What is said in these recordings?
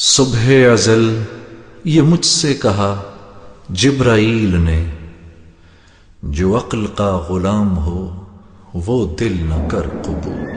صبح ازل یہ مجھ سے کہا جبرائیل نے، جو عقل کا غلام ہو وہ دل نہ کر قبول۔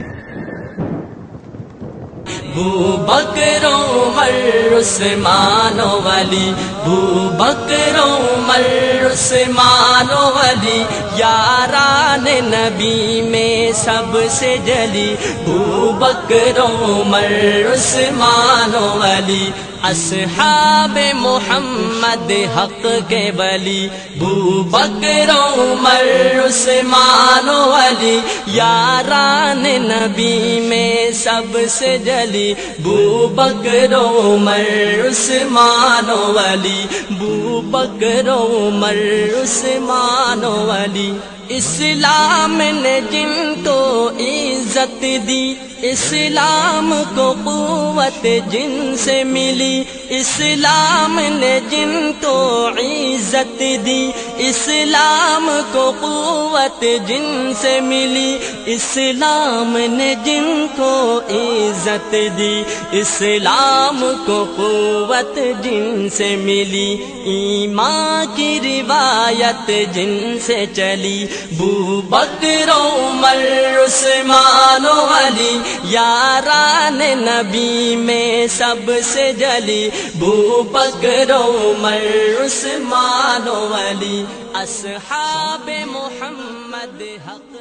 بوبکر عمر عثمان و علی، بوبکر عمر عثمان و علی، یاران نبی میں سب سے جلی، بوبکر عمر عثمان و علی، اصحاب محمد حق کے ولی، بوبکر عمر عثمان و علی، یاران نبی میں سب سے جلی، بوبکر عمر عثمان و علی، بوبکر عمر عثمان و علی۔ اسلام نے جن کو عزت دی، اسلام کو قوت جن سے ملی، اسلام نے جن کو عزت دی، اسلام کو قوت جن سے ملی، اسلام نے جن کو عزت دی، اسلام کو قوت جن سے ملی، ایمان کی روایت جن سے چلی، بوبکر عمر عثمان و علی، یاران نبی میں سب سے جلی، بوبکر عمر عثمان و علی، اصحاب محمد حق